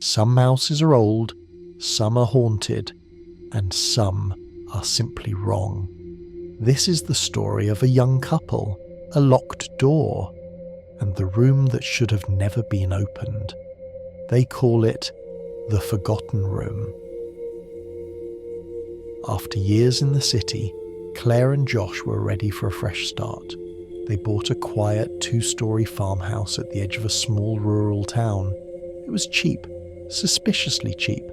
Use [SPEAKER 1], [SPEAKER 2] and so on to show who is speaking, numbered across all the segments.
[SPEAKER 1] Some houses are old, some are haunted, and some are simply wrong. This is the story of a young couple, a locked door, and the room that should have never been opened. They call it the Forgotten Room. After years in the city, Claire and Josh were ready for a fresh start. They bought a quiet 2-story farmhouse at the edge of a small rural town. It was cheap, suspiciously cheap,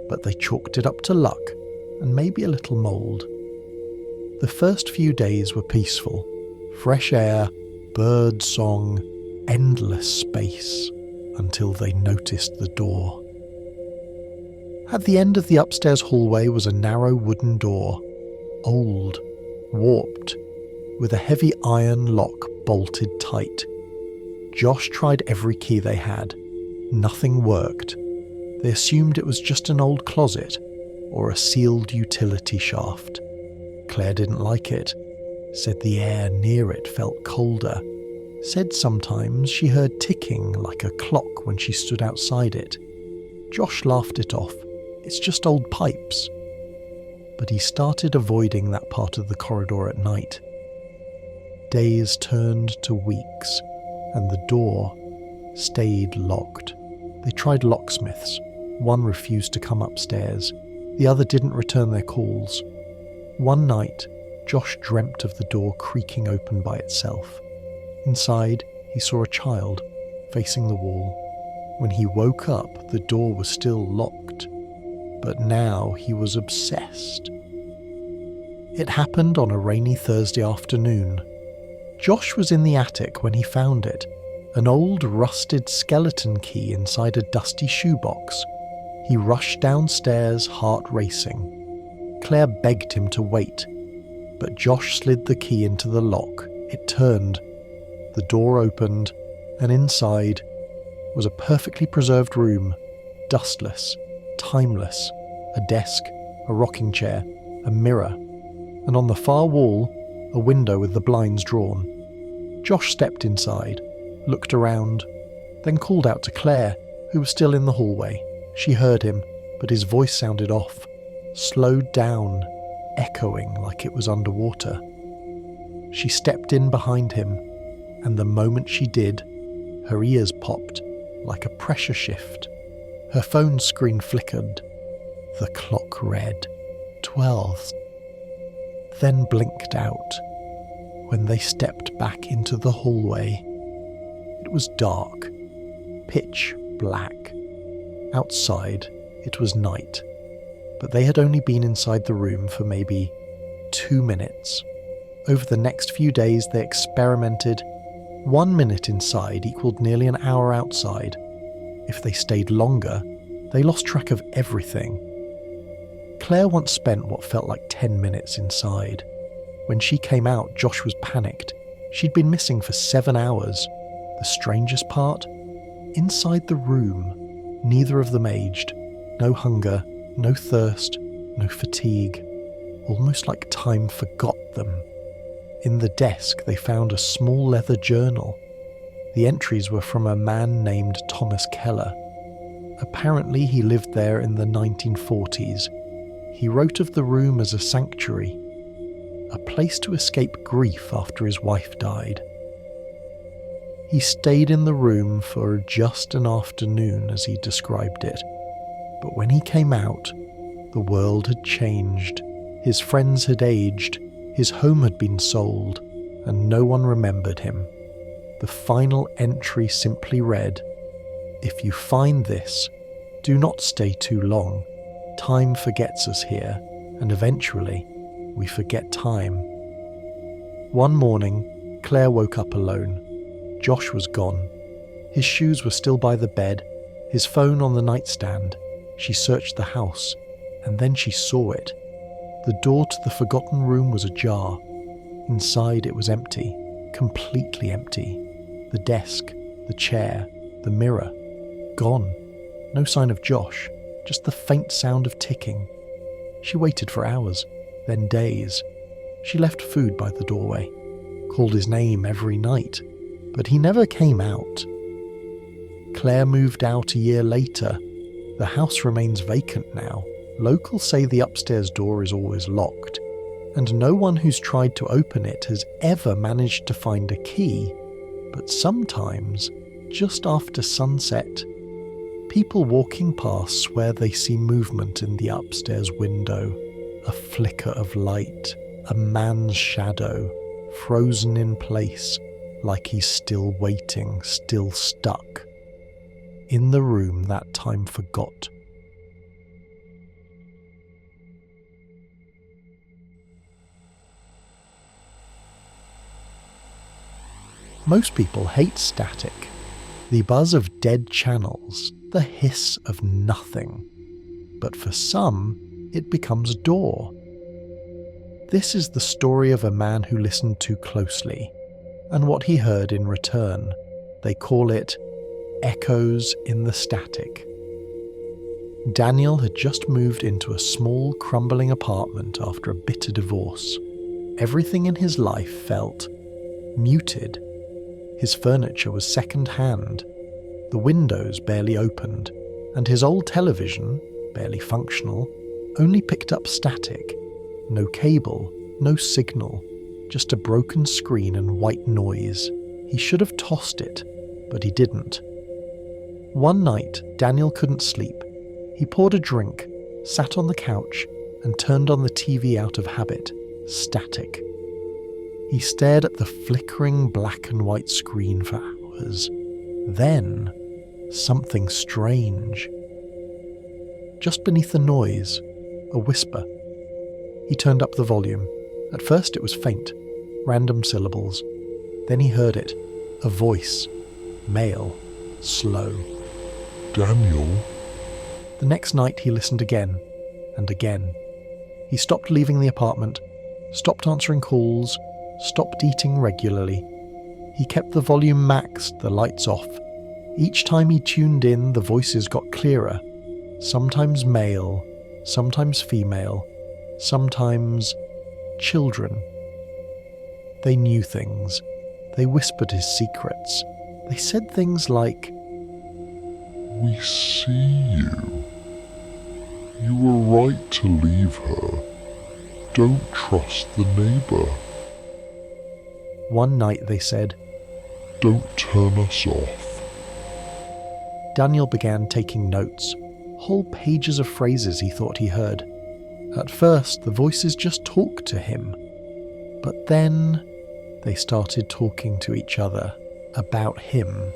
[SPEAKER 1] but they chalked it up to luck and maybe a little mould. The first few days were peaceful. Fresh air, bird song, endless space, until they noticed the door. At the end of the upstairs hallway was a narrow wooden door, old, warped, with a heavy iron lock bolted tight. Josh tried every key they had. Nothing worked. They assumed it was just an old closet or a sealed utility shaft. Claire didn't like it, said the air near it felt colder, said sometimes she heard ticking like a clock when she stood outside it. Josh laughed it off. It's just old pipes. But he started avoiding that part of the corridor at night. Days turned to weeks, and the door stayed locked. They tried locksmiths. One refused to come upstairs. The other didn't return their calls. One night, Josh dreamt of the door creaking open by itself. Inside, he saw a child facing the wall. When he woke up, the door was still locked. But now he was obsessed. It happened on a rainy Thursday afternoon. Josh was in the attic when he found it, an old rusted skeleton key inside a dusty shoebox. He rushed downstairs, heart racing. Claire begged him to wait, but Josh slid the key into the lock. It turned, the door opened, and inside was a perfectly preserved room, dustless, timeless, a desk, a rocking chair, a mirror, and on the far wall, a window with the blinds drawn. Josh stepped inside, looked around, then called out to Claire, who was still in the hallway. She heard him, but his voice sounded off, slowed down, echoing like it was underwater. She stepped in behind him, and the moment she did, her ears popped like a pressure shift. Her phone screen flickered. The clock read 12, then blinked out. When they stepped back into the hallway, it was dark, pitch black. Outside, it was night, but they had only been inside the room for maybe 2 minutes. Over the next few days, they experimented. 1 minute inside equaled nearly an hour outside. If they stayed longer, they lost track of everything. Claire once spent what felt like 10 minutes inside. When she came out, Josh was panicked. She'd been missing for 7 hours. The strangest part? Inside the room, neither of them aged. No hunger, no thirst, no fatigue. Almost like time forgot them. In the desk, they found a small leather journal. The entries were from a man named Thomas Keller. Apparently, he lived there in the 1940s. He wrote of the room as a sanctuary, a place to escape grief after his wife died. He stayed in the room for just an afternoon, as he described it. But when he came out, the world had changed. His friends had aged, his home had been sold, and no one remembered him. The final entry simply read, "If you find this, do not stay too long. Time forgets us here, and eventually, we forget time." One morning, Claire woke up alone. Josh was gone. His shoes were still by the bed, his phone on the nightstand. She searched the house, and then she saw it. The door to the forgotten room was ajar. Inside it was empty, completely empty. The desk, the chair, the mirror, gone. No sign of Josh, just the faint sound of ticking. She waited for hours, then days. She left food by the doorway, called his name every night, but he never came out. Claire moved out a year later, The house remains vacant now. Locals say the upstairs door is always locked, and no one who's tried to open it has ever managed to find a key. But sometimes, just after sunset, people walking past swear they see movement in the upstairs window, a flicker of light, a man's shadow, frozen in place, like he's still waiting, still stuck, in the room that time forgot. Most people hate static, the buzz of dead channels, the hiss of nothing. But for some, it becomes a door. This is the story of a man who listened too closely, and what he heard in return. They call it echoes in the static. Daniel had just moved into a small, crumbling apartment after a bitter divorce. Everything in his life felt muted. His furniture was second-hand, the windows barely opened, and his old television, barely functional, only picked up static. No cable, no signal, just a broken screen and white noise. He should have tossed it, but he didn't. One night, Daniel couldn't sleep. He poured a drink, sat on the couch, and turned on the TV out of habit. Static. He stared at the flickering black and white screen for hours. Then, something strange. Just beneath the noise, a whisper. He turned up the volume. At first it was faint, random syllables. Then he heard it, a voice, male, slow.
[SPEAKER 2] Daniel?
[SPEAKER 1] The next night he listened again, and again. He stopped leaving the apartment, stopped answering calls, stopped eating regularly. He kept the volume maxed, the lights off. Each time he tuned in, the voices got clearer. Sometimes male, sometimes female, sometimes children. They knew things. They whispered his secrets. They said things like,
[SPEAKER 2] "We see you. You were right to leave her. Don't trust the neighbour."
[SPEAKER 1] One night they said,
[SPEAKER 2] "Don't turn us off."
[SPEAKER 1] Daniel began taking notes, whole pages of phrases he thought he heard. At first, the voices just talked to him. But then, they started talking to each other about him.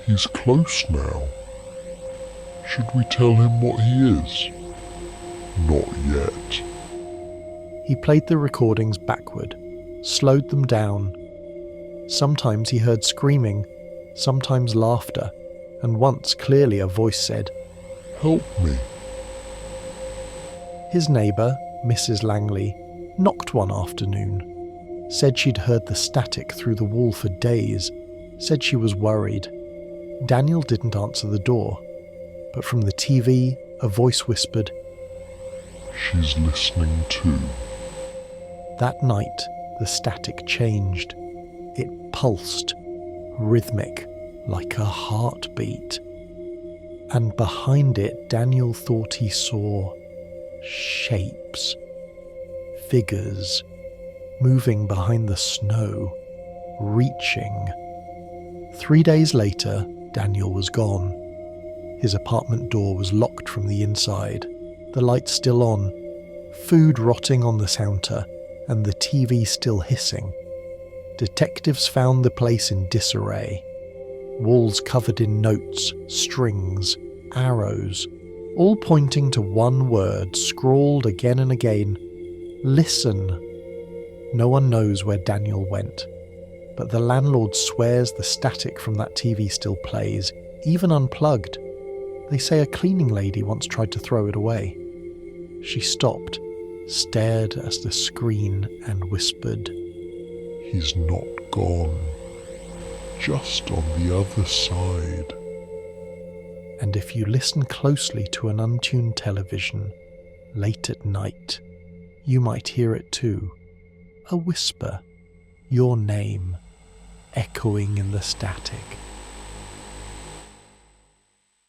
[SPEAKER 2] "He's close now. Should we tell him what he is?" "Not yet."
[SPEAKER 1] He played the recordings backward, slowed them down. Sometimes he heard screaming, sometimes laughter, and once clearly a voice said,
[SPEAKER 2] "Help me."
[SPEAKER 1] His neighbour, Mrs. Langley, knocked one afternoon, said she'd heard the static through the wall for days, said she was worried. Daniel didn't answer the door, but from the TV, a voice whispered,
[SPEAKER 2] "She's listening too."
[SPEAKER 1] That night, the static changed. It pulsed, rhythmic, like a heartbeat. And behind it, Daniel thought he saw shapes, figures, moving behind the snow, reaching. 3 days later, Daniel was gone. His apartment door was locked from the inside, the lights still on, food rotting on the counter, and the TV still hissing. Detectives found the place in disarray. Walls covered in notes, strings, arrows, all pointing to one word scrawled again and again, "Listen." No one knows where Daniel went, but the landlord swears the static from that TV still plays, even unplugged. They say a cleaning lady once tried to throw it away. She stopped, stared at the screen and whispered,
[SPEAKER 2] "He's not gone. Just on the other side."
[SPEAKER 1] And if you listen closely to an untuned television, late at night, you might hear it too. A whisper, your name, echoing in the static.